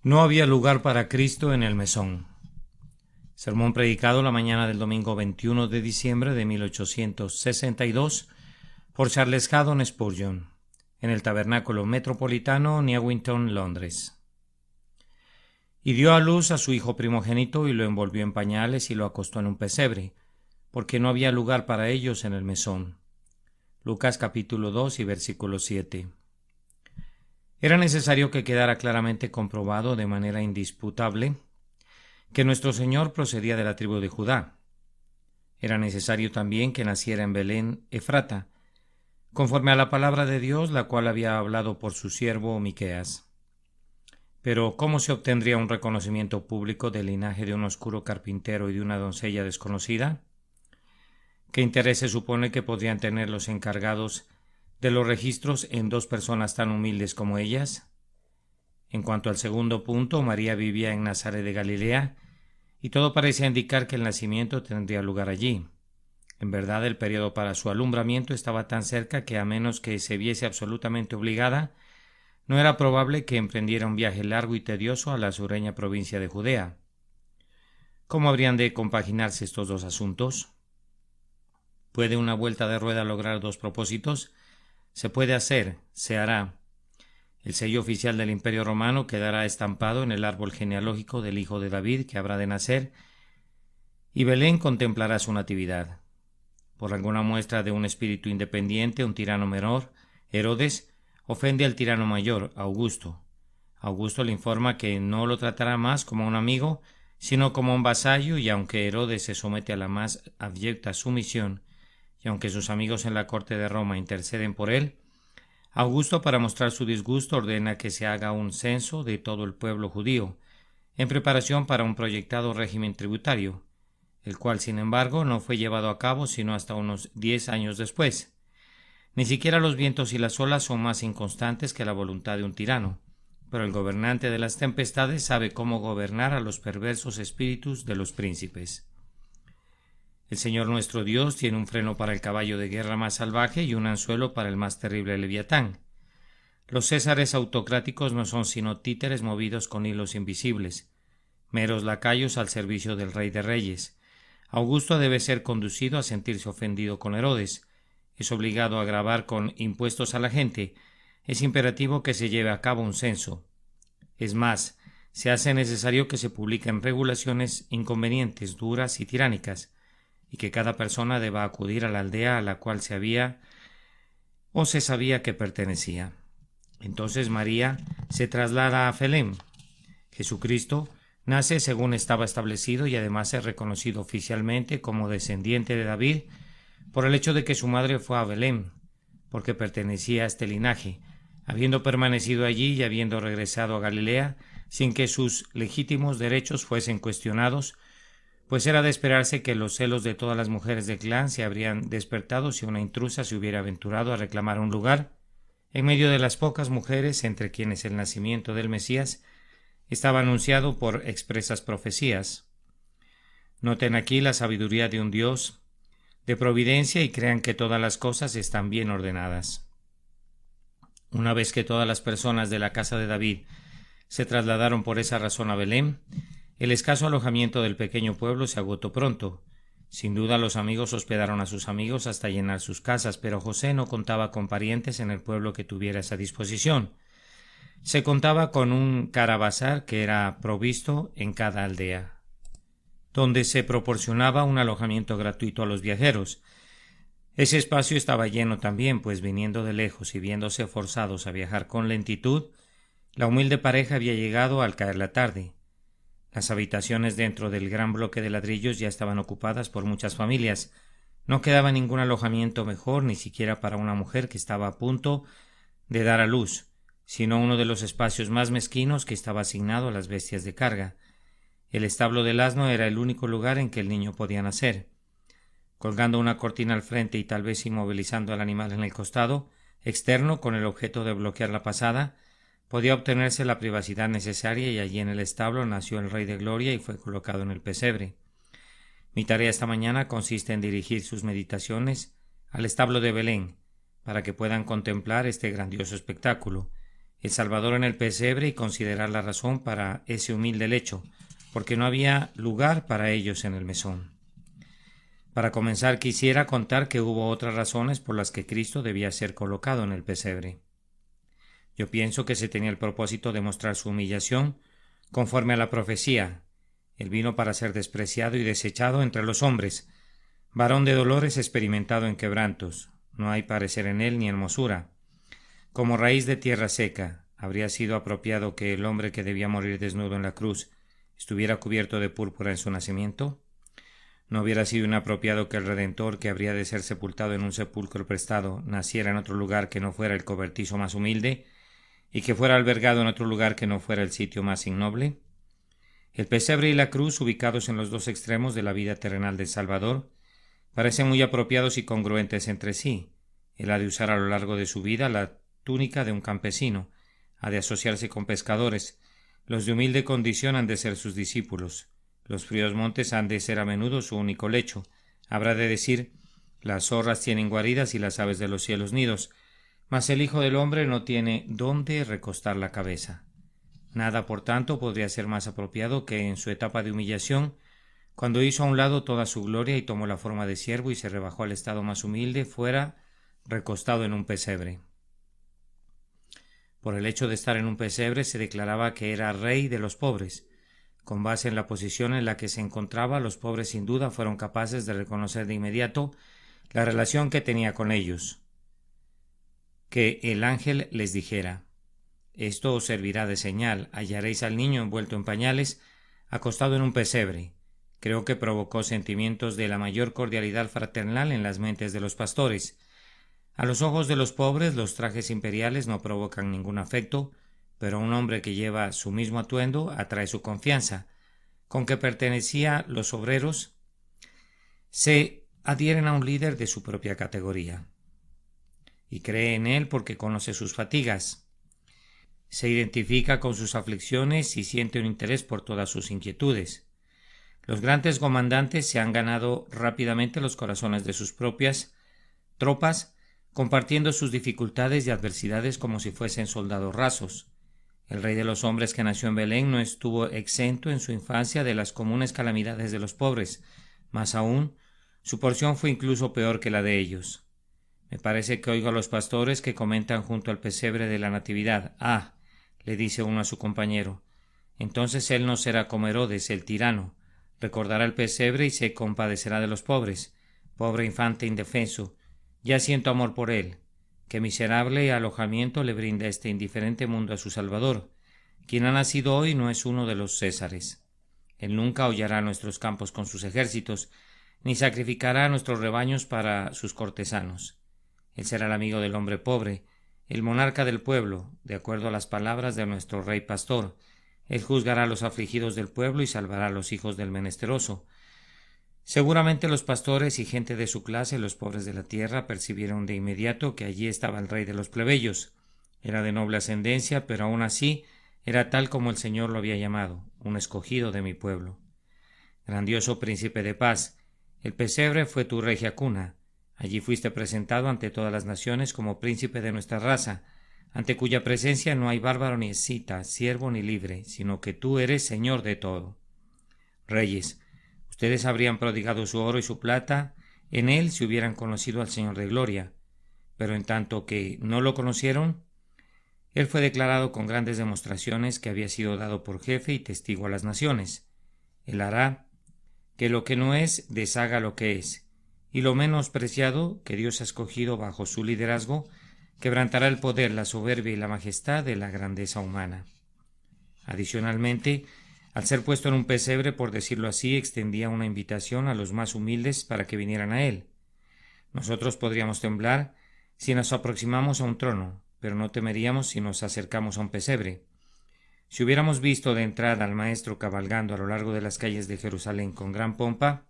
No había lugar para Cristo en el mesón. Sermón predicado la mañana del domingo 21 de diciembre de 1862 por Charles Haddon Spurgeon, en el Tabernáculo Metropolitano, Newington, Londres. Y dio a luz a su hijo primogénito y lo envolvió en pañales y lo acostó en un pesebre, porque no había lugar para ellos en el mesón. Lucas capítulo 2 y versículo 7. Era necesario que quedara claramente comprobado de manera indisputable que nuestro Señor procedía de la tribu de Judá. Era necesario también que naciera en Belén, Efrata, conforme a la palabra de Dios, la cual había hablado por su siervo Miqueas. Pero ¿cómo se obtendría un reconocimiento público del linaje de un oscuro carpintero y de una doncella desconocida? ¿Qué interés se supone que podrían tener los encargados de los registros en dos personas tan humildes como ellas? En cuanto al segundo punto, María vivía en Nazaret de Galilea, y todo parecía indicar que el nacimiento tendría lugar allí. En verdad, el periodo para su alumbramiento estaba tan cerca que, a menos que se viese absolutamente obligada, no era probable que emprendiera un viaje largo y tedioso a la sureña provincia de Judea. ¿Cómo habrían de compaginarse estos dos asuntos? ¿Puede una vuelta de rueda lograr dos propósitos? Se puede hacer, se hará. El sello oficial del Imperio Romano quedará estampado en el árbol genealógico del hijo de David que habrá de nacer, y Belén contemplará su natividad. Por alguna muestra de un espíritu independiente, un tirano menor, Herodes, ofende al tirano mayor, Augusto. Augusto le informa que no lo tratará más como un amigo, sino como un vasallo, y aunque Herodes se somete a la más abyecta sumisión, y aunque sus amigos en la corte de Roma interceden por él, Augusto, para mostrar su disgusto, ordena que se haga un censo de todo el pueblo judío, en preparación para un proyectado régimen tributario, el cual, sin embargo, no fue llevado a cabo sino hasta unos 10 años después. Ni siquiera los vientos y las olas son más inconstantes que la voluntad de un tirano, pero el gobernante de las tempestades sabe cómo gobernar a los perversos espíritus de los príncipes. El Señor nuestro Dios tiene un freno para el caballo de guerra más salvaje y un anzuelo para el más terrible leviatán. Los césares autocráticos no son sino títeres movidos con hilos invisibles, meros lacayos al servicio del Rey de Reyes. Augusto debe ser conducido a sentirse ofendido con Herodes, es obligado a grabar con impuestos a la gente, es imperativo que se lleve a cabo un censo. Es más, se hace necesario que se publiquen regulaciones inconvenientes, duras y tiránicas, y que cada persona deba acudir a la aldea a la cual se había o se sabía que pertenecía. Entonces María se traslada a Belén. Jesucristo nace según estaba establecido y además es reconocido oficialmente como descendiente de David por el hecho de que su madre fue a Belén, porque pertenecía a este linaje, habiendo permanecido allí y habiendo regresado a Galilea sin que sus legítimos derechos fuesen cuestionados, pues era de esperarse que los celos de todas las mujeres del clan se habrían despertado si una intrusa se hubiera aventurado a reclamar un lugar en medio de las pocas mujeres entre quienes el nacimiento del Mesías estaba anunciado por expresas profecías. Noten aquí la sabiduría de un Dios de providencia y crean que todas las cosas están bien ordenadas. Una vez que todas las personas de la casa de David se trasladaron por esa razón a Belén, el escaso alojamiento del pequeño pueblo se agotó pronto. Sin duda los amigos hospedaron a sus amigos hasta llenar sus casas, pero José no contaba con parientes en el pueblo que tuviera esa disposición. Se contaba con un caravasar que era provisto en cada aldea, donde se proporcionaba un alojamiento gratuito a los viajeros. Ese espacio estaba lleno también, pues viniendo de lejos y viéndose forzados a viajar con lentitud, la humilde pareja había llegado al caer la tarde. Las habitaciones dentro del gran bloque de ladrillos ya estaban ocupadas por muchas familias. No quedaba ningún alojamiento mejor, ni siquiera para una mujer que estaba a punto de dar a luz, sino uno de los espacios más mezquinos que estaba asignado a las bestias de carga. El establo del asno era el único lugar en que el niño podía nacer. Colgando una cortina al frente y tal vez inmovilizando al animal en el costado externo con el objeto de bloquear la pasada, podía obtenerse la privacidad necesaria, y allí en el establo nació el Rey de Gloria y fue colocado en el pesebre. Mi tarea esta mañana consiste en dirigir sus meditaciones al establo de Belén, para que puedan contemplar este grandioso espectáculo, el Salvador en el pesebre y considerar la razón para ese humilde lecho, porque no había lugar para ellos en el mesón. Para comenzar, quisiera contar que hubo otras razones por las que Cristo debía ser colocado en el pesebre. Yo pienso que se tenía el propósito de mostrar su humillación conforme a la profecía. Él vino para ser despreciado y desechado entre los hombres, varón de dolores, experimentado en quebrantos. No hay parecer en él ni hermosura. Como raíz de tierra seca, habría sido apropiado que el hombre que debía morir desnudo en la cruz estuviera cubierto de púrpura en su nacimiento. ¿No hubiera sido inapropiado que el Redentor, que habría de ser sepultado en un sepulcro prestado, naciera en otro lugar que no fuera el cobertizo más humilde, y que fuera albergado en otro lugar que no fuera el sitio más innoble? El pesebre y la cruz, ubicados en los dos extremos de la vida terrenal del Salvador, parecen muy apropiados y congruentes entre sí. Él ha de usar a lo largo de su vida la túnica de un campesino, ha de asociarse con pescadores, los de humilde condición han de ser sus discípulos, los fríos montes han de ser a menudo su único lecho, habrá de decir, las zorras tienen guaridas y las aves de los cielos nidos, mas el Hijo del Hombre no tiene dónde recostar la cabeza. Nada, por tanto, podría ser más apropiado que en su etapa de humillación, cuando hizo a un lado toda su gloria y tomó la forma de siervo y se rebajó al estado más humilde, fuera recostado en un pesebre. Por el hecho de estar en un pesebre se declaraba que era rey de los pobres. Con base en la posición en la que se encontraba, los pobres sin duda fueron capaces de reconocer de inmediato la relación que tenía con ellos. Que el ángel les dijera: esto os servirá de señal, hallaréis al niño envuelto en pañales, acostado en un pesebre. Creo que provocó sentimientos de la mayor cordialidad fraternal en las mentes de los pastores. A los ojos de los pobres los trajes imperiales no provocan ningún afecto, pero un hombre que lleva su mismo atuendo atrae su confianza. Con que pertenecía los obreros se adhieren a un líder de su propia categoría y cree en él porque conoce sus fatigas. Se identifica con sus aflicciones y siente un interés por todas sus inquietudes. Los grandes comandantes se han ganado rápidamente los corazones de sus propias tropas, compartiendo sus dificultades y adversidades como si fuesen soldados rasos. El rey de los hombres que nació en Belén no estuvo exento en su infancia de las comunes calamidades de los pobres, más aún, su porción fue incluso peor que la de ellos. Me parece que oigo a los pastores que comentan junto al pesebre de la Natividad. Ah, le dice uno a su compañero, entonces él no será como Herodes, el tirano, recordará el pesebre y se compadecerá de los pobres. Pobre infante indefenso, ya siento amor por él. Qué miserable alojamiento le brinda este indiferente mundo a su Salvador. Quien ha nacido hoy no es uno de los Césares. Él nunca hollará nuestros campos con sus ejércitos, ni sacrificará nuestros rebaños para sus cortesanos. Él será el amigo del hombre pobre, el monarca del pueblo, de acuerdo a las palabras de nuestro rey pastor. Él juzgará a los afligidos del pueblo y salvará a los hijos del menesteroso. Seguramente los pastores y gente de su clase, los pobres de la tierra, percibieron de inmediato que allí estaba el rey de los plebeyos. Era de noble ascendencia, pero aún así era tal como el Señor lo había llamado, un escogido de mi pueblo. Grandioso príncipe de paz, el pesebre fue tu regia cuna. Allí fuiste presentado ante todas las naciones como príncipe de nuestra raza, ante cuya presencia no hay bárbaro ni escita, siervo ni libre, sino que tú eres Señor de todo. Reyes, ustedes habrían prodigado su oro y su plata en él si hubieran conocido al Señor de gloria, pero en tanto que no lo conocieron, él fue declarado con grandes demostraciones que había sido dado por jefe y testigo a las naciones. Él hará que lo que no es deshaga lo que es, y lo menos preciado que Dios ha escogido bajo su liderazgo quebrantará el poder, la soberbia y la majestad de la grandeza humana. Adicionalmente, al ser puesto en un pesebre, por decirlo así, extendía una invitación a los más humildes para que vinieran a él. Nosotros podríamos temblar si nos aproximamos a un trono, pero no temeríamos si nos acercamos a un pesebre. Si hubiéramos visto de entrada al Maestro cabalgando a lo largo de las calles de Jerusalén con gran pompa,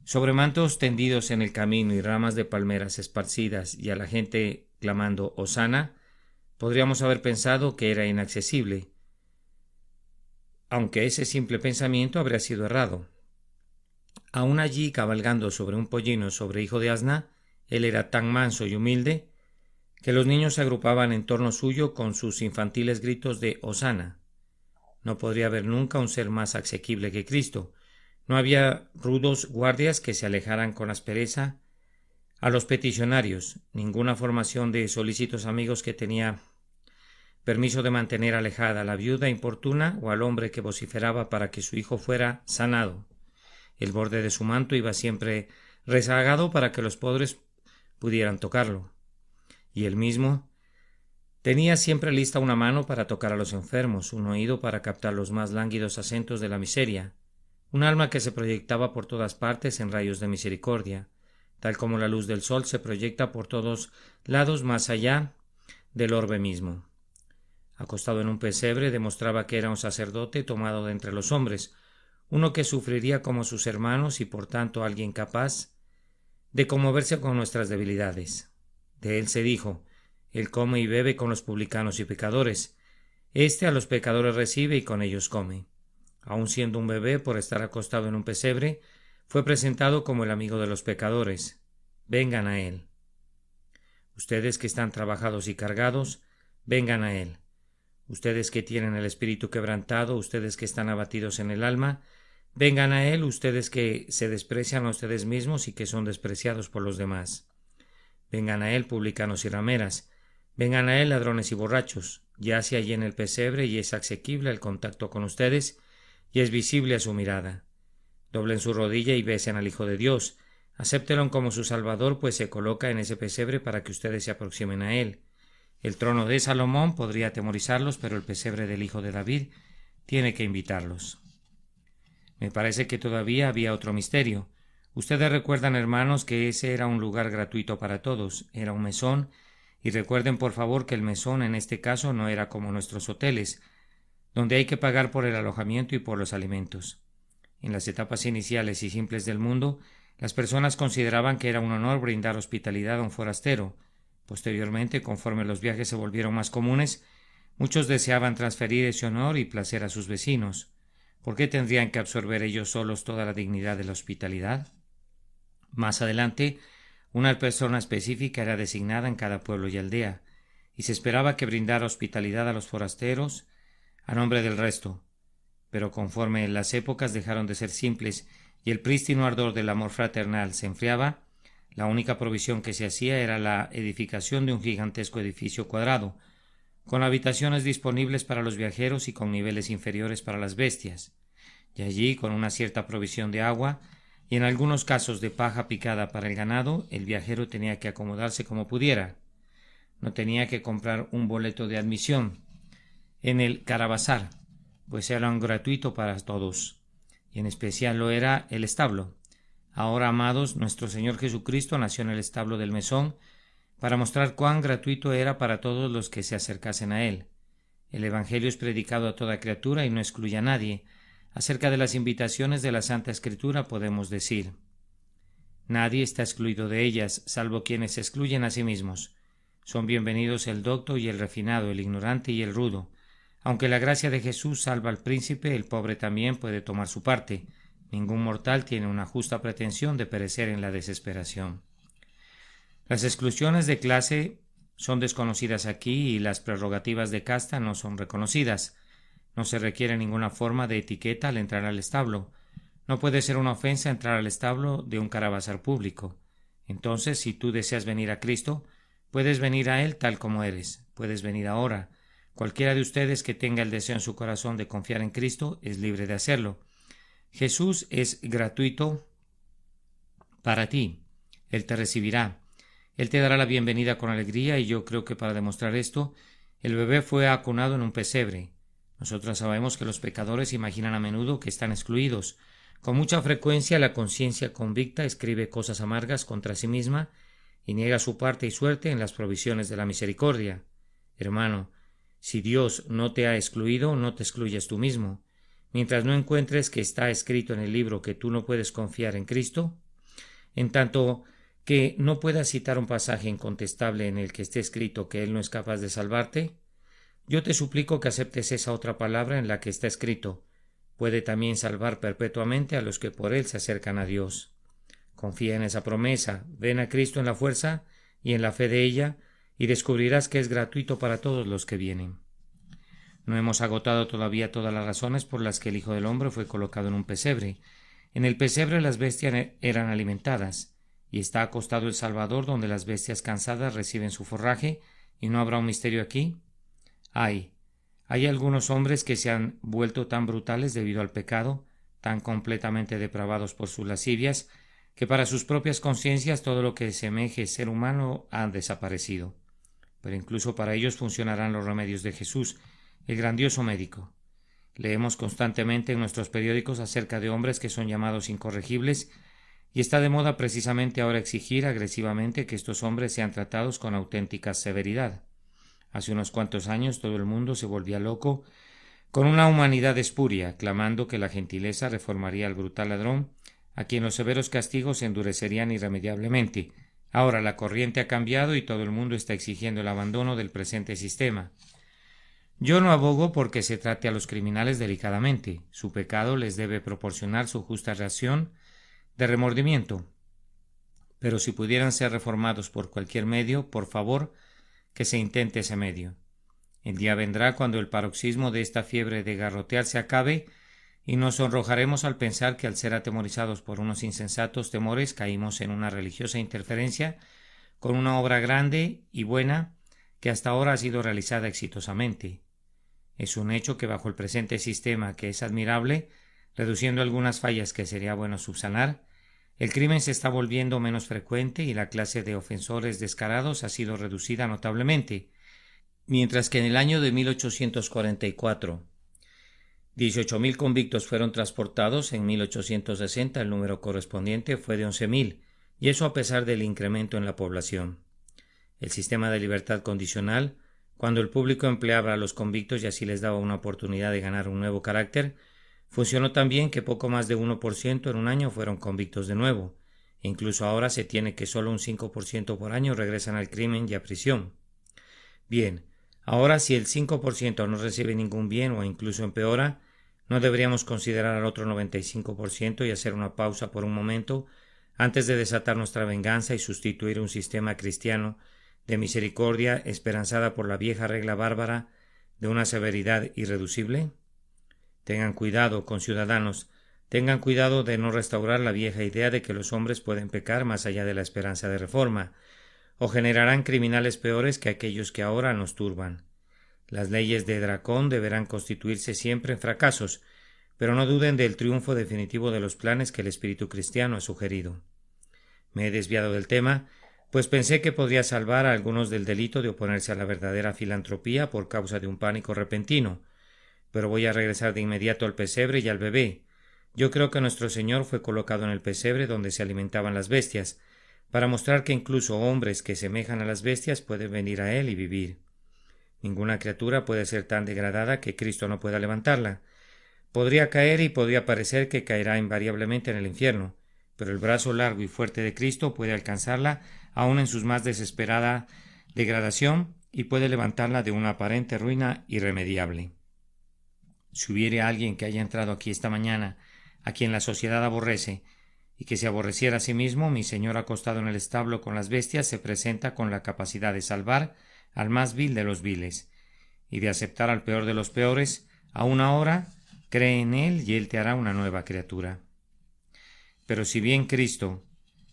sobre mantos tendidos en el camino y ramas de palmeras esparcidas y a la gente clamando Hosana, podríamos haber pensado que era inaccesible, aunque ese simple pensamiento habría sido errado. Aún allí, cabalgando sobre un pollino sobre hijo de asna, él era tan manso y humilde que los niños se agrupaban en torno suyo con sus infantiles gritos de Hosana. No podría haber nunca un ser más asequible que Cristo. No había rudos guardias que se alejaran con aspereza a los peticionarios, ninguna formación de solícitos amigos que tenía permiso de mantener alejada a la viuda importuna o al hombre que vociferaba para que su hijo fuera sanado. El borde de su manto iba siempre rezagado para que los pobres pudieran tocarlo. Y él mismo tenía siempre lista una mano para tocar a los enfermos, un oído para captar los más lánguidos acentos de la miseria, un alma que se proyectaba por todas partes en rayos de misericordia, tal como la luz del sol se proyecta por todos lados más allá del orbe mismo. Acostado en un pesebre, demostraba que era un sacerdote tomado de entre los hombres, uno que sufriría como sus hermanos y por tanto alguien capaz de conmoverse con nuestras debilidades. De él se dijo: Él come y bebe con los publicanos y pecadores. Este a los pecadores recibe y con ellos come. Aun siendo un bebé, por estar acostado en un pesebre, fue presentado como el amigo de los pecadores. Vengan a él. Ustedes que están trabajados y cargados, vengan a él. Ustedes que tienen el espíritu quebrantado, ustedes que están abatidos en el alma, vengan a él, ustedes que se desprecian a ustedes mismos y que son despreciados por los demás. Vengan a él, publicanos y rameras. Vengan a él, ladrones y borrachos. Yace allí en el pesebre y es asequible el contacto con ustedes y es visible a su mirada. Doblen su rodilla y besen al Hijo de Dios. Acéptenlo como su Salvador, pues se coloca en ese pesebre para que ustedes se aproximen a él. El trono de Salomón podría atemorizarlos, pero el pesebre del Hijo de David tiene que invitarlos. Me parece que todavía había otro misterio. Ustedes recuerdan, hermanos, que ese era un lugar gratuito para todos, era un mesón, y recuerden por favor que el mesón en este caso no era como nuestros hoteles, donde hay que pagar por el alojamiento y por los alimentos. En las etapas iniciales y simples del mundo, las personas consideraban que era un honor brindar hospitalidad a un forastero. Posteriormente, conforme los viajes se volvieron más comunes, muchos deseaban transferir ese honor y placer a sus vecinos. ¿Por qué tendrían que absorber ellos solos toda la dignidad de la hospitalidad? Más adelante, una persona específica era designada en cada pueblo y aldea, y se esperaba que brindara hospitalidad a los forasteros a nombre del resto. Pero conforme las épocas dejaron de ser simples y el prístino ardor del amor fraternal se enfriaba, la única provisión que se hacía era la edificación de un gigantesco edificio cuadrado, con habitaciones disponibles para los viajeros y con niveles inferiores para las bestias, y allí, con una cierta provisión de agua y en algunos casos de paja picada para el ganado, el viajero tenía que acomodarse como pudiera. No tenía que comprar un boleto de admisión en el caravasar, pues era un gratuito para todos, y en especial lo era el establo. Ahora, amados, nuestro Señor Jesucristo nació en el establo del mesón para mostrar cuán gratuito era para todos los que se acercasen a él. El Evangelio es predicado a toda criatura y no excluye a nadie. Acerca de las invitaciones de la Santa Escritura podemos decir: nadie está excluido de ellas, salvo quienes se excluyen a sí mismos. Son bienvenidos el docto y el refinado, el ignorante y el rudo. Aunque la gracia de Jesús salva al príncipe, el pobre también puede tomar su parte. Ningún mortal tiene una justa pretensión de perecer en la desesperación. Las exclusiones de clase son desconocidas aquí y las prerrogativas de casta no son reconocidas. No se requiere ninguna forma de etiqueta al entrar al establo. No puede ser una ofensa entrar al establo de un caravasar público. Entonces, si tú deseas venir a Cristo, puedes venir a Él tal como eres. Puedes venir ahora. Cualquiera de ustedes que tenga el deseo en su corazón de confiar en Cristo es libre de hacerlo. Jesús es gratuito para ti. Él te recibirá. Él te dará la bienvenida con alegría y yo creo que para demostrar esto, el bebé fue acunado en un pesebre. Nosotros sabemos que los pecadores imaginan a menudo que están excluidos. Con mucha frecuencia la conciencia convicta escribe cosas amargas contra sí misma y niega su parte y suerte en las provisiones de la misericordia. Hermano, si Dios no te ha excluido, no te excluyes tú mismo. Mientras no encuentres que está escrito en el libro que tú no puedes confiar en Cristo, en tanto que no puedas citar un pasaje incontestable en el que esté escrito que Él no es capaz de salvarte, yo te suplico que aceptes esa otra palabra en la que está escrito: puede también salvar perpetuamente a los que por Él se acercan a Dios. Confía en esa promesa, ven a Cristo en la fuerza y en la fe de ella, y descubrirás que es gratuito para todos los que vienen. No hemos agotado todavía todas las razones por las que el Hijo del Hombre fue colocado en un pesebre. En el pesebre las bestias eran alimentadas, y está acostado el Salvador donde las bestias cansadas reciben su forraje, ¿y no habrá un misterio aquí? Hay algunos hombres que se han vuelto tan brutales debido al pecado, tan completamente depravados por sus lascivias, que para sus propias conciencias todo lo que semeje ser humano ha desaparecido. Pero incluso para ellos funcionarán los remedios de Jesús, el grandioso médico. Leemos constantemente en nuestros periódicos acerca de hombres que son llamados incorregibles, y está de moda precisamente ahora exigir agresivamente que estos hombres sean tratados con auténtica severidad. Hace unos cuantos años todo el mundo se volvía loco con una humanidad espuria, clamando que la gentileza reformaría al brutal ladrón, a quien los severos castigos endurecerían irremediablemente. Ahora la corriente ha cambiado y todo el mundo está exigiendo el abandono del presente sistema. Yo no abogo porque se trate a los criminales delicadamente. Su pecado les debe proporcionar su justa reacción de remordimiento. Pero si pudieran ser reformados por cualquier medio, por favor, que se intente ese medio. El día vendrá cuando el paroxismo de esta fiebre de garrotear se acabe y nos sonrojaremos al pensar que al ser atemorizados por unos insensatos temores caímos en una religiosa interferencia con una obra grande y buena que hasta ahora ha sido realizada exitosamente. Es un hecho que bajo el presente sistema, que es admirable, reduciendo algunas fallas que sería bueno subsanar, el crimen se está volviendo menos frecuente y la clase de ofensores descarados ha sido reducida notablemente, mientras que en el año de 1844 18.000 convictos fueron transportados, en 1860 el número correspondiente fue de 11.000, y eso a pesar del incremento en la población. El sistema de libertad condicional, cuando el público empleaba a los convictos y así les daba una oportunidad de ganar un nuevo carácter, funcionó tan bien que poco más de 1% en un año fueron convictos de nuevo, e incluso ahora se tiene que solo un 5% por año regresan al crimen y a prisión. Bien, ahora si el 5% no recibe ningún bien o incluso empeora, ¿no deberíamos considerar al otro 95% y hacer una pausa por un momento antes de desatar nuestra venganza y sustituir un sistema cristiano de misericordia esperanzada por la vieja regla bárbara de una severidad irreducible? Tengan cuidado, conciudadanos, tengan cuidado de no restaurar la vieja idea de que los hombres pueden pecar más allá de la esperanza de reforma, o generarán criminales peores que aquellos que ahora nos turban. Las leyes de Dracón deberán constituirse siempre en fracasos, pero no duden del triunfo definitivo de los planes que el espíritu cristiano ha sugerido. Me he desviado del tema, pues pensé que podría salvar a algunos del delito de oponerse a la verdadera filantropía por causa de un pánico repentino, pero voy a regresar de inmediato al pesebre y al bebé. Yo creo que nuestro Señor fue colocado en el pesebre donde se alimentaban las bestias, para mostrar que incluso hombres que semejan a las bestias pueden venir a Él y vivir. Ninguna criatura puede ser tan degradada que Cristo no pueda levantarla. Podría caer y podría parecer que caerá invariablemente en el infierno, pero el brazo largo y fuerte de Cristo puede alcanzarla aun en su más desesperada degradación y puede levantarla de una aparente ruina irremediable. Si hubiere alguien que haya entrado aquí esta mañana, a quien la sociedad aborrece, y que se aborreciera a sí mismo, mi Señor acostado en el establo con las bestias se presenta con la capacidad de salvar al más vil de los viles, y de aceptar al peor de los peores. Aún ahora cree en Él y Él te hará una nueva criatura. Pero si bien Cristo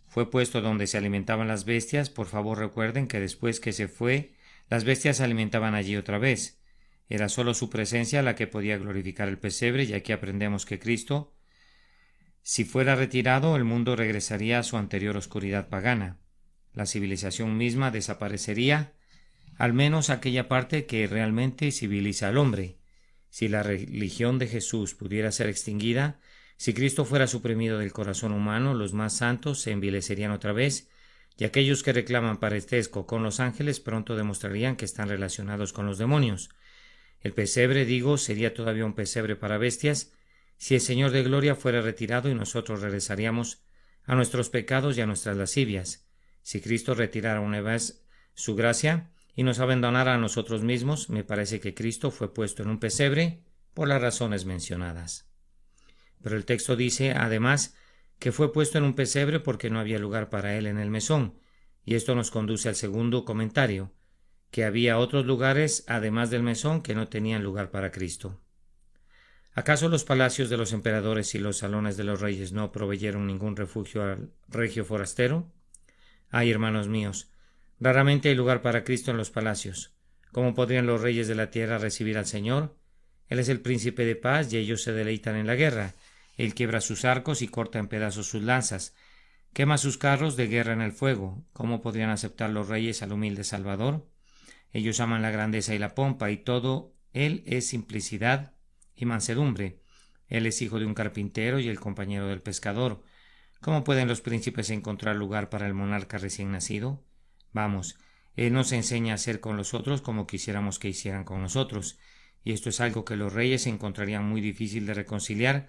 fue puesto donde se alimentaban las bestias, por favor recuerden que después que se fue, las bestias se alimentaban allí otra vez. Era sólo su presencia la que podía glorificar el pesebre, y aquí aprendemos que Cristo, si fuera retirado, el mundo regresaría a su anterior oscuridad pagana. La civilización misma desaparecería, al menos aquella parte que realmente civiliza al hombre. Si la religión de Jesús pudiera ser extinguida, si Cristo fuera suprimido del corazón humano, los más santos se envilecerían otra vez, y aquellos que reclaman parentesco con los ángeles pronto demostrarían que están relacionados con los demonios. El pesebre, digo, sería todavía un pesebre para bestias, si el Señor de gloria fuera retirado y nosotros regresaríamos a nuestros pecados y a nuestras lascivias. Si Cristo retirara una vez su gracia y nos abandonara a nosotros mismos, me parece que Cristo fue puesto en un pesebre por las razones mencionadas. Pero el texto dice, además, que fue puesto en un pesebre porque no había lugar para él en el mesón, y esto nos conduce al segundo comentario. que había otros lugares, además del mesón, que no tenían lugar para Cristo. ¿Acaso los palacios de los emperadores y los salones de los reyes no proveyeron ningún refugio al regio forastero? Ay, hermanos míos, raramente hay lugar para Cristo en los palacios. ¿Cómo podrían los reyes de la tierra recibir al Señor? Él es el príncipe de paz y ellos se deleitan en la guerra. Él quiebra sus arcos y corta en pedazos sus lanzas. Quema sus carros de guerra en el fuego. ¿Cómo podrían aceptar los reyes al humilde Salvador? Ellos aman la grandeza y la pompa, y todo él es simplicidad y mansedumbre. Él es hijo de un carpintero y el compañero del pescador. ¿Cómo pueden los príncipes encontrar lugar para el monarca recién nacido? Vamos, él nos enseña a hacer con los otros como quisiéramos que hicieran con nosotros, y esto es algo que los reyes encontrarían muy difícil de reconciliar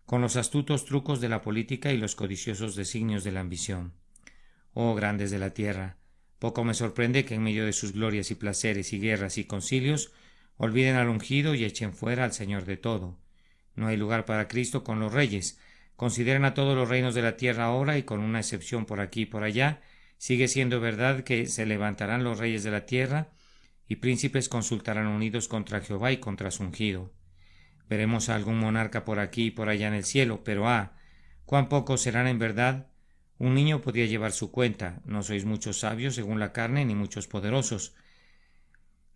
con los astutos trucos de la política y los codiciosos designios de la ambición. Oh grandes de la tierra, poco me sorprende que en medio de sus glorias y placeres y guerras y concilios olviden al ungido y echen fuera al Señor de todo. No hay lugar para Cristo con los reyes. Consideren a todos los reinos de la tierra ahora, y con una excepción por aquí y por allá, sigue siendo verdad que se levantarán los reyes de la tierra y príncipes consultarán unidos contra Jehová y contra su ungido. Veremos a algún monarca por aquí y por allá en el cielo, pero cuán pocos serán en verdad. Un niño podría llevar su cuenta. No sois muchos sabios según la carne, ni muchos poderosos.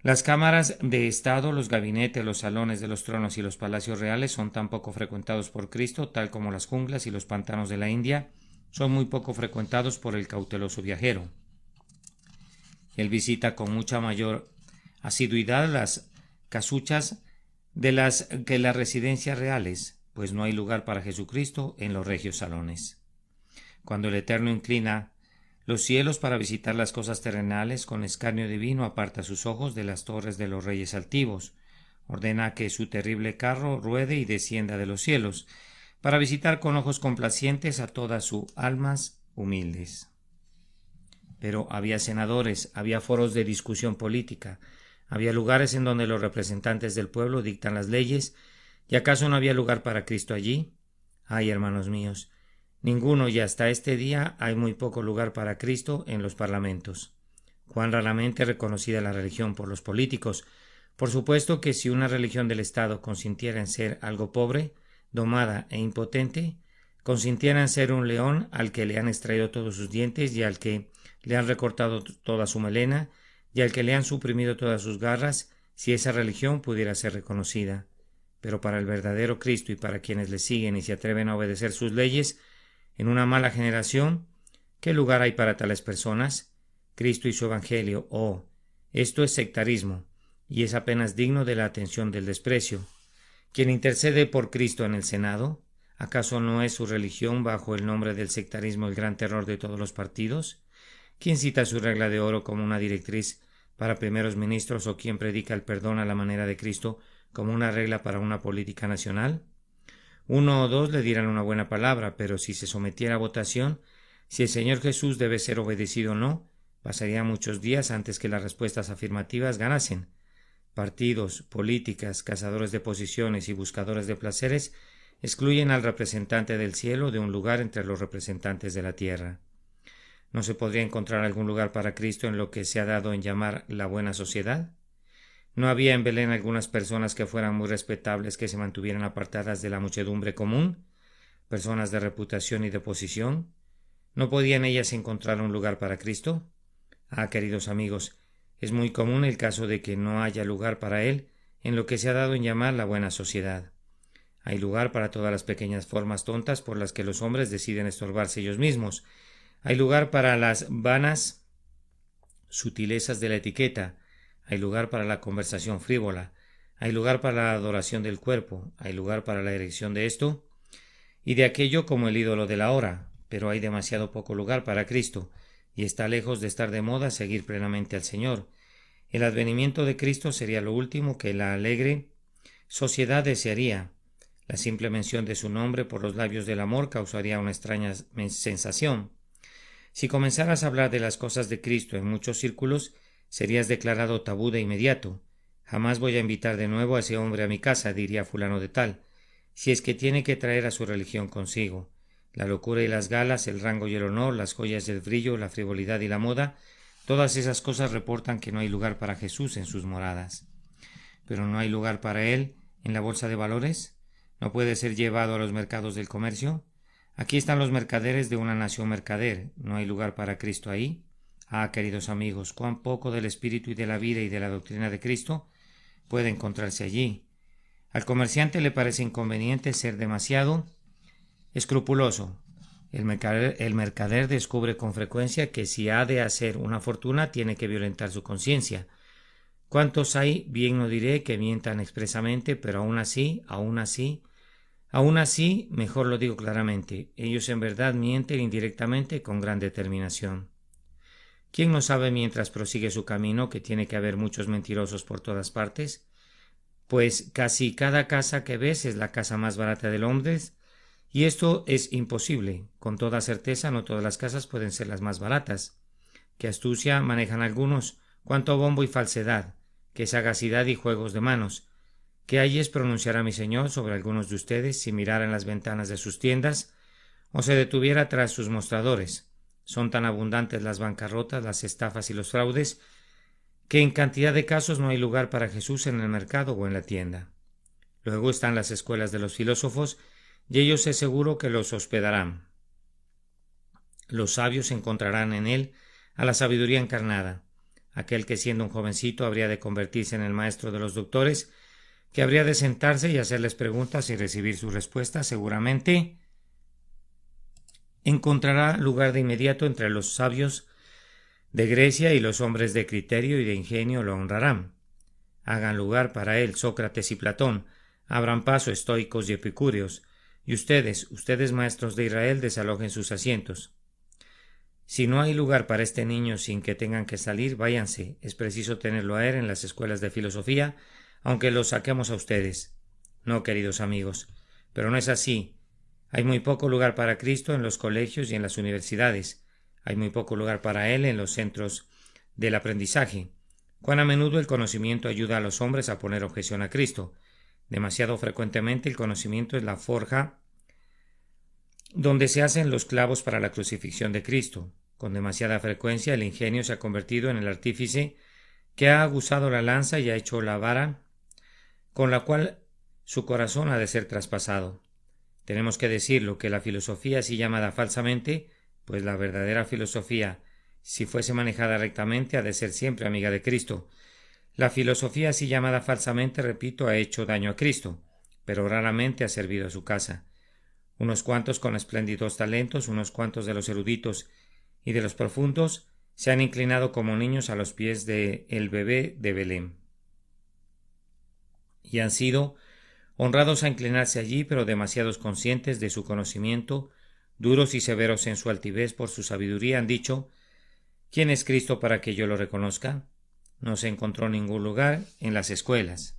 Las cámaras de estado, los gabinetes, los salones de los tronos y los palacios reales son tan poco frecuentados por Cristo, tal como las junglas y los pantanos de la India son muy poco frecuentados por el cauteloso viajero. Él visita con mucha mayor asiduidad las casuchas de las residencias reales, pues no hay lugar para Jesucristo en los regios salones. Cuando el Eterno inclina los cielos para visitar las cosas terrenales, con escarnio divino aparta sus ojos de las torres de los reyes altivos, ordena que su terrible carro ruede y descienda de los cielos, para visitar con ojos complacientes a todas sus almas humildes. Pero había senadores, había foros de discusión política, había lugares en donde los representantes del pueblo dictan las leyes, ¿y acaso no había lugar para Cristo allí? Ay, hermanos míos, ninguno, y hasta este día hay muy poco lugar para Cristo en los parlamentos. Cuán raramente reconocida la religión por los políticos. Por supuesto que si una religión del Estado consintiera en ser algo pobre, domada e impotente, consintiera en ser un león al que le han extraído todos sus dientes y al que le han recortado toda su melena y al que le han suprimido todas sus garras, si esa religión pudiera ser reconocida. Pero para el verdadero Cristo y para quienes le siguen y se atreven a obedecer sus leyes, en una mala generación, ¿qué lugar hay para tales personas? Cristo y su Evangelio, esto es sectarismo, y es apenas digno de la atención del desprecio. ¿Quien intercede por Cristo en el Senado? ¿Acaso no es su religión bajo el nombre del sectarismo el gran terror de todos los partidos? ¿Quién cita su regla de oro como una directriz para primeros ministros o quien predica el perdón a la manera de Cristo como una regla para una política nacional? Uno o dos le dirán una buena palabra, pero si se sometiera a votación, si el Señor Jesús debe ser obedecido o no, pasaría muchos días antes que las respuestas afirmativas ganasen. Partidos, políticas, cazadores de posiciones y buscadores de placeres excluyen al representante del cielo de un lugar entre los representantes de la tierra. ¿No se podría encontrar algún lugar para Cristo en lo que se ha dado en llamar la buena sociedad? ¿No había en Belén algunas personas que fueran muy respetables que se mantuvieran apartadas de la muchedumbre común? ¿Personas de reputación y de posición? ¿No podían ellas encontrar un lugar para Cristo? Queridos amigos, es muy común el caso de que no haya lugar para Él en lo que se ha dado en llamar la buena sociedad. Hay lugar para todas las pequeñas formas tontas por las que los hombres deciden estorbarse ellos mismos. Hay lugar para las vanas sutilezas de la etiqueta. Hay lugar para la conversación frívola. Hay lugar para la adoración del cuerpo. Hay lugar para la erección de esto y de aquello como el ídolo de la hora. Pero hay demasiado poco lugar para Cristo, y está lejos de estar de moda seguir plenamente al Señor. El advenimiento de Cristo sería lo último que la alegre sociedad desearía. La simple mención de su nombre por los labios del amor causaría una extraña sensación. Si comenzaras a hablar de las cosas de Cristo en muchos círculos, serías declarado tabú de inmediato. Jamás voy a invitar de nuevo a ese hombre a mi casa, diría fulano de tal, si es que tiene que traer a su religión consigo. La locura y las galas, el rango y el honor, las joyas y el brillo, la frivolidad y la moda, Todas esas cosas reportan que no hay lugar para Jesús en sus moradas. Pero no hay lugar para él en la bolsa de valores. No puede ser llevado a los mercados del comercio. Aquí están los mercaderes de una nación mercader. ¿No hay lugar para Cristo ahí? Ah, queridos amigos, cuán poco del espíritu y de la vida y de la doctrina de Cristo puede encontrarse allí. Al comerciante le parece inconveniente ser demasiado escrupuloso. El mercader descubre con frecuencia que si ha de hacer una fortuna tiene que violentar su conciencia. ¿Cuántos hay? Bien no diré que mientan expresamente, pero aún así, mejor lo digo claramente, ellos en verdad mienten indirectamente con gran determinación. ¿Quién no sabe mientras prosigue su camino que tiene que haber muchos mentirosos por todas partes? Pues casi cada casa que ves es la casa más barata de Londres, y esto es imposible. Con toda certeza no todas las casas pueden ser las más baratas. Qué astucia manejan algunos, cuánto bombo y falsedad, qué sagacidad y juegos de manos. ¿Qué ayes pronunciará mi Señor sobre algunos de ustedes si mirara en las ventanas de sus tiendas o se detuviera tras sus mostradores? Son tan abundantes las bancarrotas, las estafas y los fraudes que en cantidad de casos no hay lugar para Jesús en el mercado o en la tienda. Luego están las escuelas de los filósofos, y ellos es seguro que los hospedarán. Los sabios encontrarán en él a la sabiduría encarnada, aquel que siendo un jovencito habría de convertirse en el maestro de los doctores, que habría de sentarse y hacerles preguntas y recibir sus respuestas. Seguramente encontrará lugar de inmediato entre los sabios de Grecia, y los hombres de criterio y de ingenio lo honrarán. Hagan lugar para él Sócrates y Platón, abran paso estoicos y epicúreos, y ustedes maestros de Israel, desalojen sus asientos. Si no hay lugar para este niño sin que tengan que salir, váyanse. Es preciso tenerlo a él en las escuelas de filosofía, aunque lo saquemos a ustedes. No, queridos amigos, pero no es así. Hay muy poco lugar para Cristo en los colegios y en las universidades. Hay muy poco lugar para él en los centros del aprendizaje. Cuán a menudo el conocimiento ayuda a los hombres a poner objeción a Cristo. Demasiado frecuentemente el conocimiento es la forja donde se hacen los clavos para la crucifixión de Cristo. Con demasiada frecuencia el ingenio se ha convertido en el artífice que ha aguzado la lanza y ha hecho la vara con la cual su corazón ha de ser traspasado. Tenemos que decirlo, que la filosofía así llamada falsamente, pues la verdadera filosofía, si fuese manejada rectamente, ha de ser siempre amiga de Cristo. La filosofía así llamada falsamente, repito, ha hecho daño a Cristo, pero raramente ha servido a su casa. Unos cuantos con espléndidos talentos, unos cuantos de los eruditos y de los profundos, se han inclinado como niños a los pies de el bebé de Belén, y han sido honrados a inclinarse allí, pero demasiados conscientes de su conocimiento, duros y severos en su altivez por su sabiduría, han dicho: ¿quién es Cristo para que yo lo reconozca? No se encontró ningún lugar en las escuelas,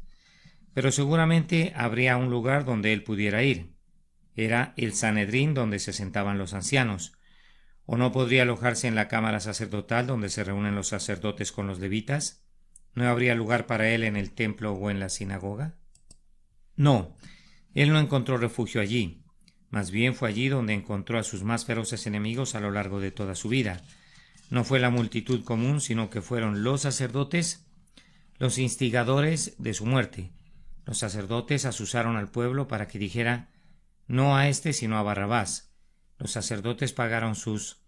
pero seguramente habría un lugar donde él pudiera ir. Era el Sanedrín, donde se sentaban los ancianos. ¿O no podría alojarse en la cámara sacerdotal donde se reúnen los sacerdotes con los levitas? ¿No habría lugar para él en el templo o en la sinagoga? No, él no encontró refugio allí. Más bien fue allí donde encontró a sus más feroces enemigos a lo largo de toda su vida. No fue la multitud común, sino que fueron los sacerdotes los instigadores de su muerte. Los sacerdotes asusaron al pueblo para que dijera no a éste sino a Barrabás. Los sacerdotes pagaron sus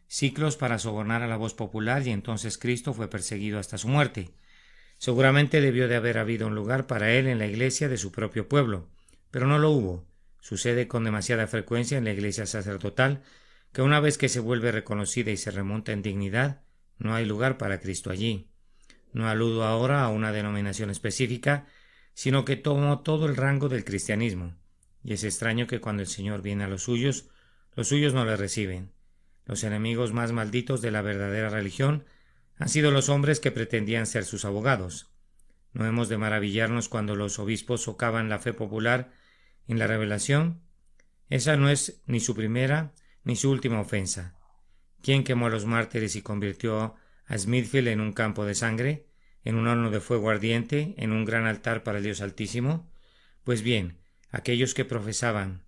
siclos para sobornar a la voz popular, y entonces Cristo fue perseguido hasta su muerte. Seguramente debió de haber habido un lugar para él en la iglesia de su propio pueblo, pero no lo hubo. Sucede con demasiada frecuencia en la iglesia sacerdotal que una vez que se vuelve reconocida y se remonta en dignidad, no hay lugar para Cristo allí. No aludo ahora a una denominación específica, sino que tomo todo el rango del cristianismo. Y es extraño que cuando el Señor viene a los suyos no le reciben. Los enemigos más malditos de la verdadera religión han sido los hombres que pretendían ser sus abogados. ¿No hemos de maravillarnos cuando los obispos socavan la fe popular en la revelación? Esa no es ni su primera ni su última ofensa. ¿Quién quemó a los mártires y convirtió a Smithfield en un campo de sangre, en un horno de fuego ardiente, en un gran altar para el Dios Altísimo? Pues bien, aquellos que profesaban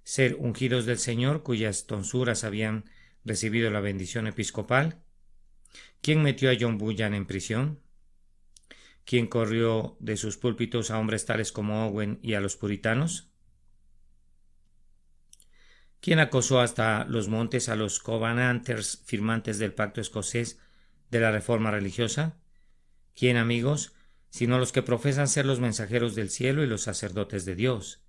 ser ungidos del Señor, cuyas tonsuras habían recibido la bendición episcopal, ¿Quién metió a John Bunyan en prisión? ¿Quién corrió de sus púlpitos a hombres tales como Owen y a los puritanos? ¿Quién acosó hasta los montes a los Covenanters firmantes del pacto escocés de la reforma religiosa? ¿Quién, amigos, sino los que profesan ser los mensajeros del cielo y los sacerdotes de Dios?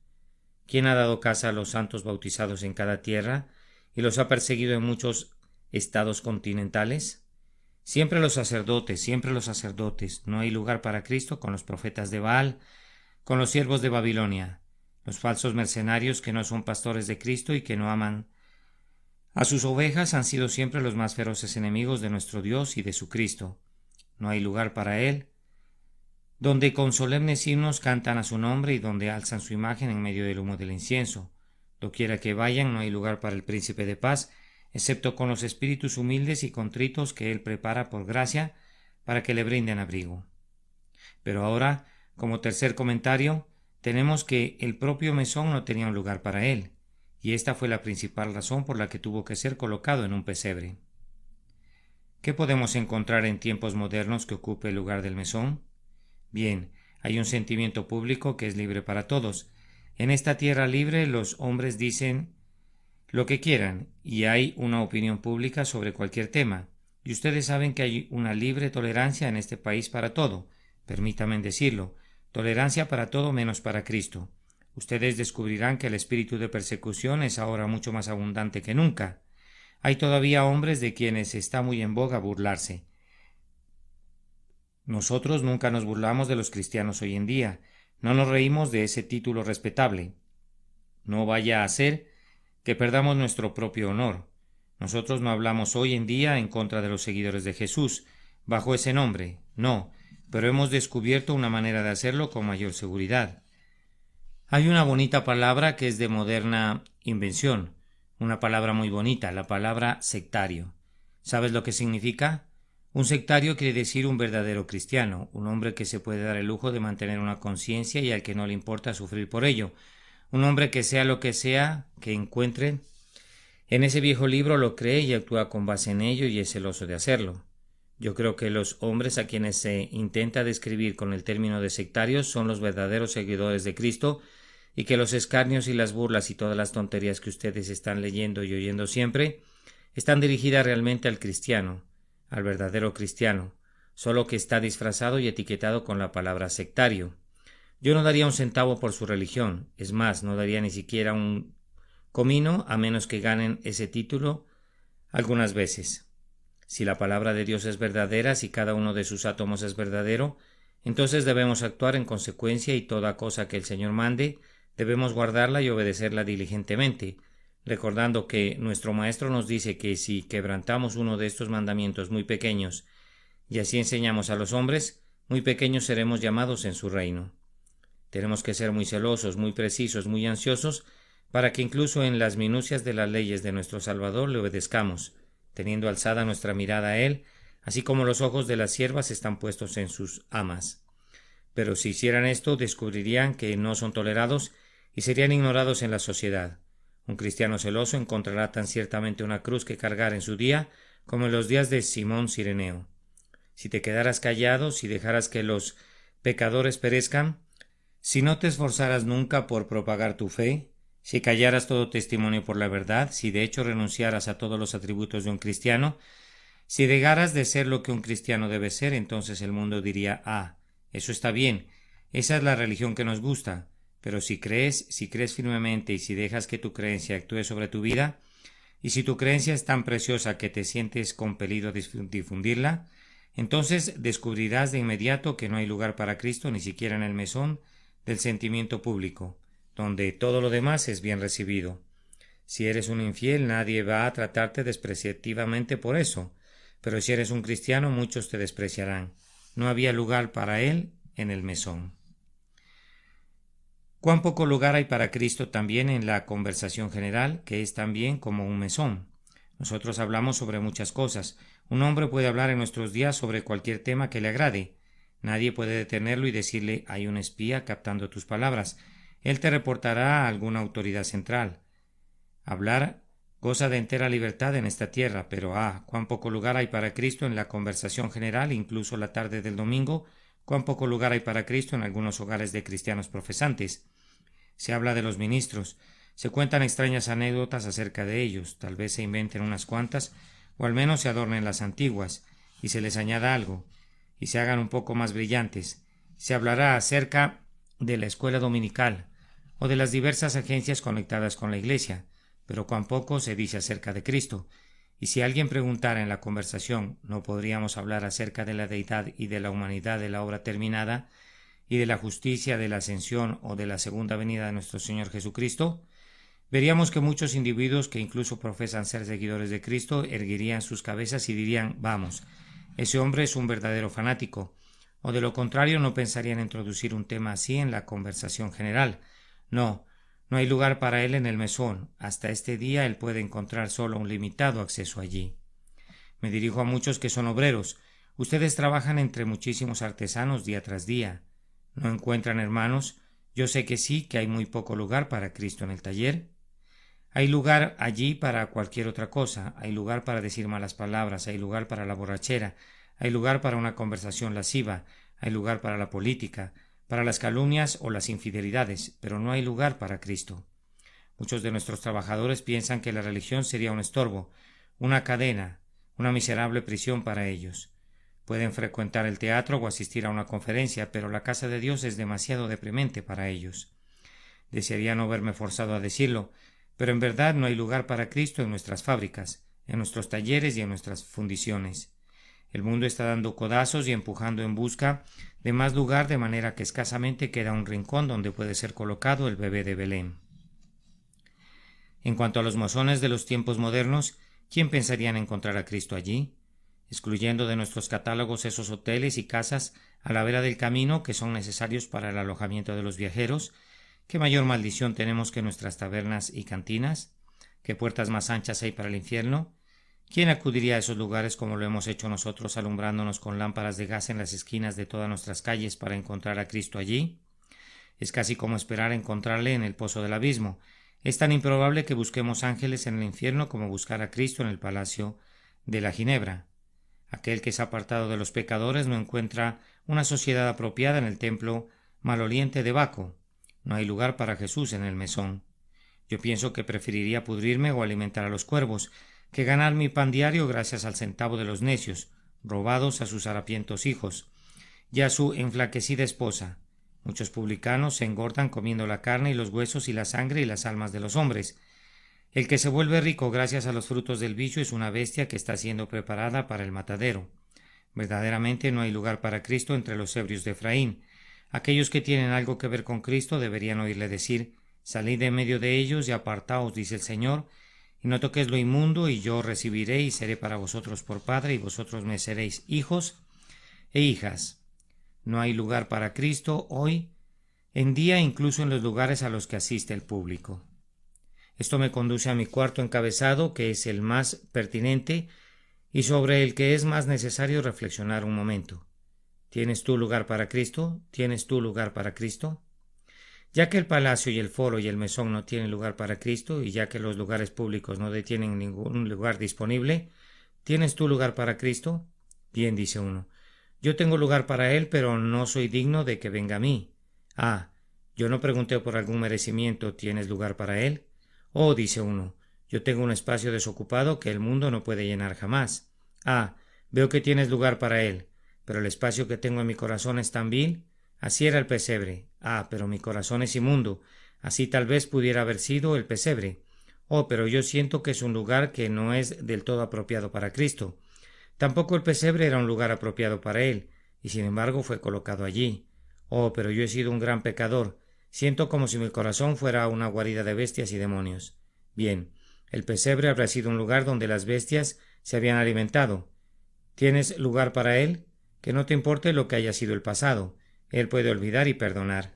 ¿Quién ha dado casa a los santos bautizados en cada tierra y los ha perseguido en muchos estados continentales? Siempre los sacerdotes. No hay lugar para Cristo con los profetas de Baal, con los siervos de Babilonia, los falsos mercenarios que no son pastores de Cristo y que no aman a sus ovejas han sido siempre los más feroces enemigos de nuestro Dios y de su Cristo. No hay lugar para Él, donde con solemnes himnos cantan a su nombre y donde alzan su imagen en medio del humo del incienso. Doquiera que vayan, no hay lugar para el príncipe de paz, excepto con los espíritus humildes y contritos que Él prepara por gracia para que le brinden abrigo. Pero ahora, como tercer comentario, tenemos que el propio mesón no tenía un lugar para él, y esta fue la principal razón por la que tuvo que ser colocado en un pesebre. ¿Qué podemos encontrar en tiempos modernos que ocupe el lugar del mesón? Bien, hay un sentimiento público que es libre para todos. En esta tierra libre los hombres dicen lo que quieran, y hay una opinión pública sobre cualquier tema, y ustedes saben que hay una libre tolerancia en este país para todo. Permítanme decirlo, tolerancia para todo menos para Cristo. Ustedes descubrirán que el espíritu de persecución es ahora mucho más abundante que nunca. Hay todavía hombres de quienes está muy en boga burlarse. Nosotros nunca nos burlamos de los cristianos hoy en día. No nos reímos de ese título respetable. No vaya a ser que perdamos nuestro propio honor. Nosotros no hablamos hoy en día en contra de los seguidores de Jesús, bajo ese nombre, no, pero hemos descubierto una manera de hacerlo con mayor seguridad. Hay una bonita palabra que es de moderna invención, una palabra muy bonita, la palabra sectario. ¿Sabes lo que significa? Un sectario quiere decir un verdadero cristiano, un hombre que se puede dar el lujo de mantener una conciencia y al que no le importa sufrir por ello, un hombre que sea lo que sea que encuentre en ese viejo libro lo cree y actúa con base en ello y es celoso de hacerlo. Yo creo que los hombres a quienes se intenta describir con el término de sectarios son los verdaderos seguidores de Cristo y que los escarnios y las burlas y todas las tonterías que ustedes están leyendo y oyendo siempre están dirigidas realmente al cristiano, al verdadero cristiano, solo que está disfrazado y etiquetado con la palabra sectario. Yo no daría un centavo por su religión, es más, no daría ni siquiera un comino a menos que ganen ese título algunas veces. Si la palabra de Dios es verdadera, si cada uno de sus átomos es verdadero, entonces debemos actuar en consecuencia y toda cosa que el Señor mande debemos guardarla y obedecerla diligentemente, recordando que nuestro Maestro nos dice que si quebrantamos uno de estos mandamientos muy pequeños y así enseñamos a los hombres, muy pequeños seremos llamados en su reino. Tenemos que ser muy celosos, muy precisos, muy ansiosos, para que incluso en las minucias de las leyes de nuestro Salvador le obedezcamos, teniendo alzada nuestra mirada a Él, así como los ojos de las siervas están puestos en sus amas. Pero si hicieran esto, descubrirían que no son tolerados y serían ignorados en la sociedad. Un cristiano celoso encontrará tan ciertamente una cruz que cargar en su día como en los días de Simón Cireneo. Si te quedaras callado, si dejaras que los pecadores perezcan, si no te esforzaras nunca por propagar tu fe, si callaras todo testimonio por la verdad, si de hecho renunciaras a todos los atributos de un cristiano, si dejaras de ser lo que un cristiano debe ser, entonces el mundo diría: ah, eso está bien, esa es la religión que nos gusta. Pero si crees firmemente y si dejas que tu creencia actúe sobre tu vida, y si tu creencia es tan preciosa que te sientes compelido a difundirla, entonces descubrirás de inmediato que no hay lugar para Cristo ni siquiera en el mesón del sentimiento público, donde todo lo demás es bien recibido. Si eres un infiel, nadie va a tratarte despreciativamente por eso, pero si eres un cristiano, muchos te despreciarán. No había lugar para él en el mesón. Cuán poco lugar hay para Cristo también en la conversación general, que es también como un mesón. Nosotros hablamos sobre muchas cosas. Un hombre puede hablar en nuestros días sobre cualquier tema que le agrade. Nadie puede detenerlo y decirle: hay un espía captando tus palabras. Él te reportará a alguna autoridad central. Hablar Goza de entera libertad en esta tierra, pero cuán poco lugar hay para Cristo en la conversación general, incluso la tarde del domingo, cuán poco lugar hay para Cristo en algunos hogares de cristianos profesantes. Se habla de los ministros, se cuentan extrañas anécdotas acerca de ellos, tal vez se inventen unas cuantas, o al menos se adornen las antiguas, y se les añada algo, y se hagan un poco más brillantes. Se hablará acerca de la escuela dominical, o de las diversas agencias conectadas con la Iglesia, pero cuán poco se dice acerca de Cristo. Y si alguien preguntara en la conversación, ¿no podríamos hablar acerca de la deidad y de la humanidad de la obra terminada, y de la justicia de la ascensión o de la segunda venida de nuestro Señor Jesucristo? Veríamos que muchos individuos que incluso profesan ser seguidores de Cristo erguirían sus cabezas y dirían: vamos, ese hombre es un verdadero fanático, o de lo contrario no pensarían introducir un tema así en la conversación general. No hay lugar para él en el mesón. Hasta este día él puede encontrar solo un limitado acceso allí. Me dirijo a muchos que son obreros. Ustedes trabajan entre muchísimos artesanos día tras día. ¿No encuentran, hermanos? Yo sé que sí, que hay muy poco lugar para Cristo en el taller. Hay lugar allí para cualquier otra cosa. Hay lugar para decir malas palabras, hay lugar para la borrachera, hay lugar para una conversación lasciva, hay lugar para la política, para las calumnias o las infidelidades, pero no hay lugar para Cristo. Muchos de nuestros trabajadores piensan que la religión sería un estorbo, una cadena, una miserable prisión para ellos. Pueden frecuentar el teatro o asistir a una conferencia, pero la casa de Dios es demasiado deprimente para ellos. Desearía no verme forzado a decirlo, pero en verdad no hay lugar para Cristo en nuestras fábricas, en nuestros talleres y en nuestras fundiciones. El mundo está dando codazos y empujando en busca de más lugar, de manera que escasamente queda un rincón donde puede ser colocado el bebé de Belén. En cuanto a los masones de los tiempos modernos, ¿quién pensaría en encontrar a Cristo allí? Excluyendo de nuestros catálogos esos hoteles y casas a la vera del camino que son necesarios para el alojamiento de los viajeros, ¿qué mayor maldición tenemos que nuestras tabernas y cantinas? ¿Qué puertas más anchas hay para el infierno? ¿Quién acudiría a esos lugares como lo hemos hecho nosotros, alumbrándonos con lámparas de gas en las esquinas de todas nuestras calles para encontrar a Cristo allí? Es casi como esperar encontrarle en el pozo del abismo. Es tan improbable que busquemos ángeles en el infierno como buscar a Cristo en el palacio de la Ginebra. Aquel que es apartado de los pecadores no encuentra una sociedad apropiada en el templo maloliente de Baco. No hay lugar para Jesús en el mesón. Yo pienso que preferiría pudrirme o alimentar a los cuervos que ganar mi pan diario gracias al centavo de los necios, robados a sus harapientos hijos, y a su enflaquecida esposa. Muchos publicanos se engordan comiendo la carne y los huesos y la sangre y las almas de los hombres. El que se vuelve rico gracias a los frutos del vicio es una bestia que está siendo preparada para el matadero. Verdaderamente no hay lugar para Cristo entre los ebrios de Efraín. Aquellos que tienen algo que ver con Cristo deberían oírle decir: salid de medio de ellos y apartaos, dice el Señor, y no toquéis lo inmundo, y yo recibiré y seré para vosotros por padre, y vosotros me seréis hijos e hijas. No hay lugar para Cristo hoy en día, incluso en los lugares a los que asiste el público. Esto me conduce a mi cuarto encabezado, que es el más pertinente y sobre el que es más necesario reflexionar un momento. ¿Tienes tú lugar para Cristo? ¿Tienes tú lugar para Cristo? Ya que el palacio y el foro y el mesón no tienen lugar para Cristo, y ya que los lugares públicos no tienen ningún lugar disponible, ¿tienes tú lugar para Cristo? Bien, dice uno, yo tengo lugar para Él, pero no soy digno de que venga a mí. Yo no pregunté por algún merecimiento, ¿tienes lugar para Él? Oh, dice uno, yo tengo un espacio desocupado que el mundo no puede llenar jamás. Veo que tienes lugar para Él, pero el espacio que tengo en mi corazón es tan vil. Así era el pesebre. Pero mi corazón es inmundo. Así tal vez pudiera haber sido el pesebre. Pero yo siento que es un lugar que no es del todo apropiado para Cristo. Tampoco el pesebre era un lugar apropiado para Él, y sin embargo fue colocado allí. Pero yo he sido un gran pecador. Siento como si mi corazón fuera una guarida de bestias y demonios. Bien, el pesebre habrá sido un lugar donde las bestias se habían alimentado. ¿Tienes lugar para Él? Que no te importe lo que haya sido el pasado. Él puede olvidar y perdonar.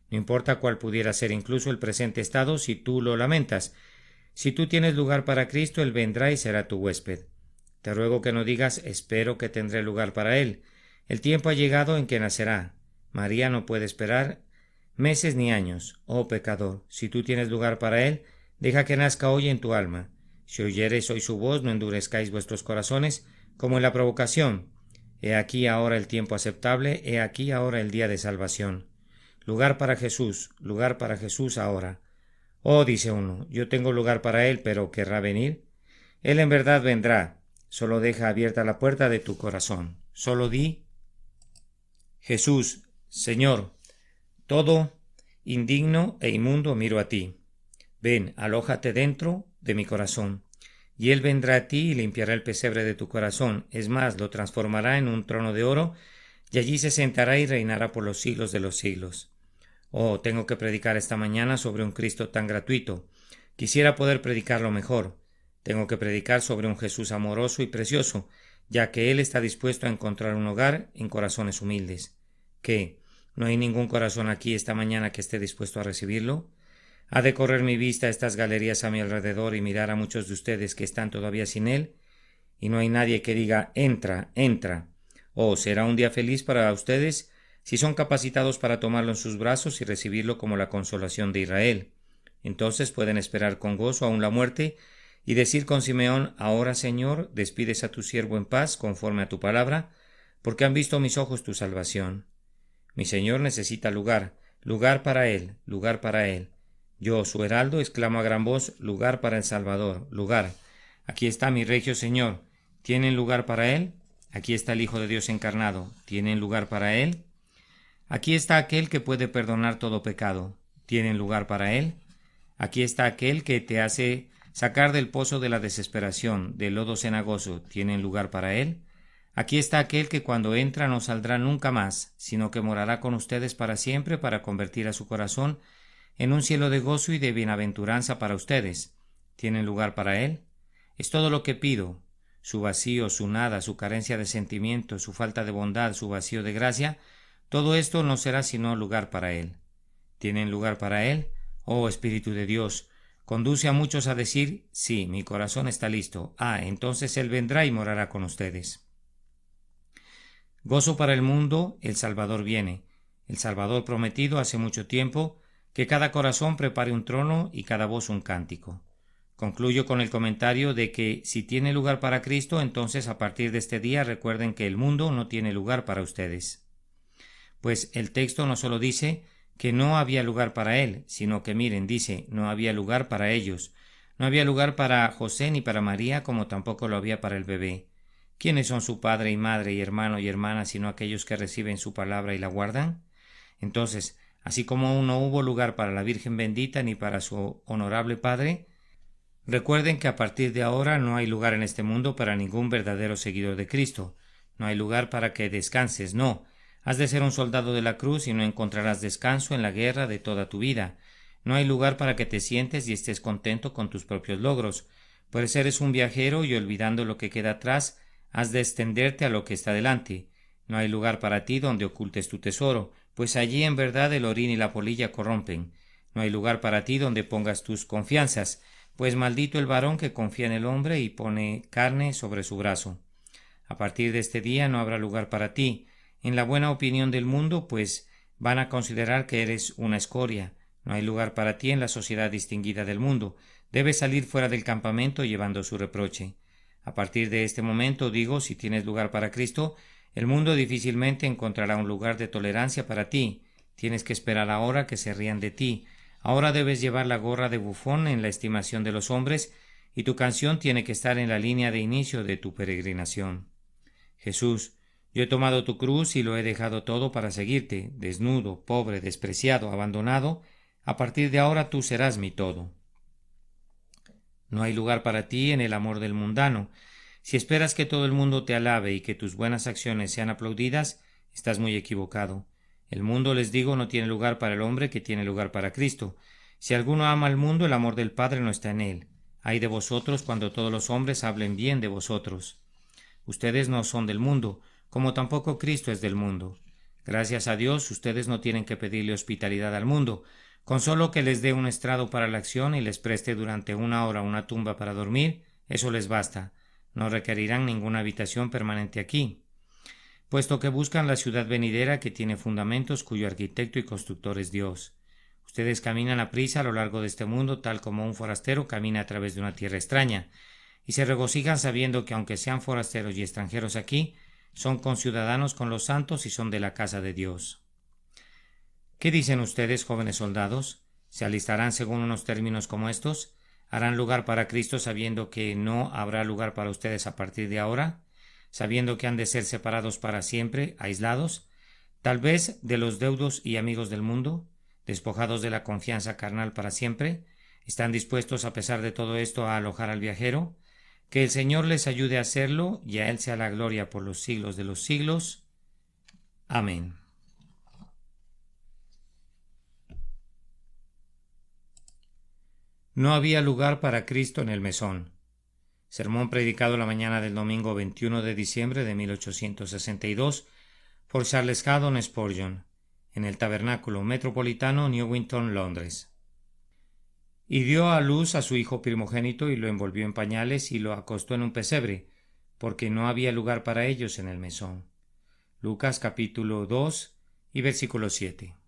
No importa cuál pudiera ser incluso el presente estado si tú lo lamentas. Si tú tienes lugar para Cristo, Él vendrá y será tu huésped. Te ruego que no digas: espero que tendré lugar para Él. El tiempo ha llegado en que nacerá. María no puede esperar meses ni años. Oh pecador, si tú tienes lugar para Él, deja que nazca hoy en tu alma. Si oyereis hoy su voz, no endurezcáis vuestros corazones, como en la provocación. He aquí ahora el tiempo aceptable, he aquí ahora el día de salvación. Lugar para Jesús ahora. Oh, dice uno, yo tengo lugar para él, pero ¿querrá venir? Él en verdad vendrá. Solo deja abierta la puerta de tu corazón. Solo di: Jesús, Señor, todo indigno e inmundo miro a ti. Ven, alójate dentro de mi corazón. Y él vendrá a ti y limpiará el pesebre de tu corazón. Es más, lo transformará en un trono de oro, y allí se sentará y reinará por los siglos de los siglos. Oh, tengo que predicar esta mañana sobre un Cristo tan gratuito. Quisiera poder predicarlo mejor. Tengo que predicar sobre un Jesús amoroso y precioso, ya que Él está dispuesto a encontrar un hogar en corazones humildes. ¿Qué? ¿No hay ningún corazón aquí esta mañana que esté dispuesto a recibirlo? ¿Ha de correr mi vista a estas galerías a mi alrededor y mirar a muchos de ustedes que están todavía sin Él? Y no hay nadie que diga: entra, entra. Oh, será un día feliz para ustedes si son capacitados para tomarlo en sus brazos y recibirlo como la consolación de Israel. Entonces pueden esperar con gozo aún la muerte y decir con Simeón: ahora, Señor, despides a tu siervo en paz conforme a tu palabra, porque han visto mis ojos tu salvación. Mi Señor necesita lugar, lugar para él, lugar para él. Yo, su heraldo, exclamo a gran voz: lugar para el Salvador, lugar. Aquí está mi regio Señor. ¿Tienen lugar para él? Aquí está el Hijo de Dios encarnado. ¿Tienen lugar para él? Aquí está aquel que puede perdonar todo pecado. ¿Tienen lugar para él? Aquí está aquel que te hace sacar del pozo de la desesperación, del lodo cenagoso. ¿Tienen lugar para él? Aquí está aquel que cuando entra no saldrá nunca más, sino que morará con ustedes para siempre, para convertir a su corazón en un cielo de gozo y de bienaventuranza para ustedes. ¿Tienen lugar para él? Es todo lo que pido. Su vacío, su nada, su carencia de sentimiento, su falta de bondad, su vacío de gracia, todo esto no será sino lugar para él. ¿Tienen lugar para él? Oh Espíritu de Dios, conduce a muchos a decir: sí, mi corazón está listo. Entonces él vendrá y morará con ustedes. Gozo para el mundo, el Salvador viene. El Salvador prometido hace mucho tiempo. Que cada corazón prepare un trono y cada voz un cántico. Concluyo con el comentario de que si tiene lugar para Cristo, entonces a partir de este día recuerden que el mundo no tiene lugar para ustedes. Pues el texto no solo dice que no había lugar para él, sino que miren, dice, no había lugar para ellos. No había lugar para José ni para María, como tampoco lo había para el bebé. ¿Quiénes son su padre y madre y hermano y hermana sino aquellos que reciben su palabra y la guardan? Entonces, así como no hubo lugar para la Virgen bendita ni para su honorable Padre, recuerden que a partir de ahora no hay lugar en este mundo para ningún verdadero seguidor de Cristo. No hay lugar para que descanses, no. Has de ser un soldado de la cruz y no encontrarás descanso en la guerra de toda tu vida. No hay lugar para que te sientes y estés contento con tus propios logros, pues eres un viajero y olvidando lo que queda atrás, has de extenderte a lo que está delante. No hay lugar para ti donde ocultes tu tesoro, pues allí en verdad el orín y la polilla corrompen. No hay lugar para ti donde pongas tus confianzas, pues maldito el varón que confía en el hombre y pone carne sobre su brazo. A partir de este día no habrá lugar para ti en la buena opinión del mundo, pues van a considerar que eres una escoria. No hay lugar para ti en la sociedad distinguida del mundo. Debes salir fuera del campamento llevando su reproche. A partir de este momento, digo, si tienes lugar para Cristo, el mundo difícilmente encontrará un lugar de tolerancia para ti. Tienes que esperar ahora que se rían de ti. Ahora debes llevar la gorra de bufón en la estimación de los hombres, y tu canción tiene que estar en la línea de inicio de tu peregrinación. Jesús, yo he tomado tu cruz y lo he dejado todo para seguirte, desnudo, pobre, despreciado, abandonado. A partir de ahora tú serás mi todo. No hay lugar para ti en el amor del mundano. Si esperas que todo el mundo te alabe y que tus buenas acciones sean aplaudidas, estás muy equivocado. El mundo, les digo, no tiene lugar para el hombre que tiene lugar para Cristo. Si alguno ama al mundo, el amor del Padre no está en él. Ay de vosotros cuando todos los hombres hablen bien de vosotros. Ustedes no son del mundo, como tampoco Cristo es del mundo. Gracias a Dios, ustedes no tienen que pedirle hospitalidad al mundo. Con solo que les dé un estrado para la acción y les preste durante 1 hora una tumba para dormir, eso les basta. No requerirán ninguna habitación permanente aquí, puesto que buscan la ciudad venidera que tiene fundamentos, cuyo arquitecto y constructor es Dios. Ustedes caminan a prisa a lo largo de este mundo, tal como un forastero camina a través de una tierra extraña, y se regocijan sabiendo que aunque sean forasteros y extranjeros aquí, son conciudadanos con los santos y son de la casa de Dios. ¿Qué dicen ustedes, jóvenes soldados? ¿Se alistarán según unos términos como estos? ¿Harán lugar para Cristo sabiendo que no habrá lugar para ustedes a partir de ahora? ¿Sabiendo que han de ser separados para siempre, aislados, tal vez de los deudos y amigos del mundo, despojados de la confianza carnal para siempre? ¿Están dispuestos a pesar de todo esto a alojar al viajero? Que el Señor les ayude a hacerlo, y a Él sea la gloria por los siglos de los siglos. Amén. No había lugar para Cristo en el mesón. Sermón predicado la mañana del domingo 21 de diciembre de 1862 por Charles Haddon Spurgeon, en el Tabernáculo Metropolitano, Newington, Londres. Y dio a luz a su hijo primogénito y lo envolvió en pañales y lo acostó en un pesebre, porque no había lugar para ellos en el mesón. Lucas capítulo 2 y versículo 7.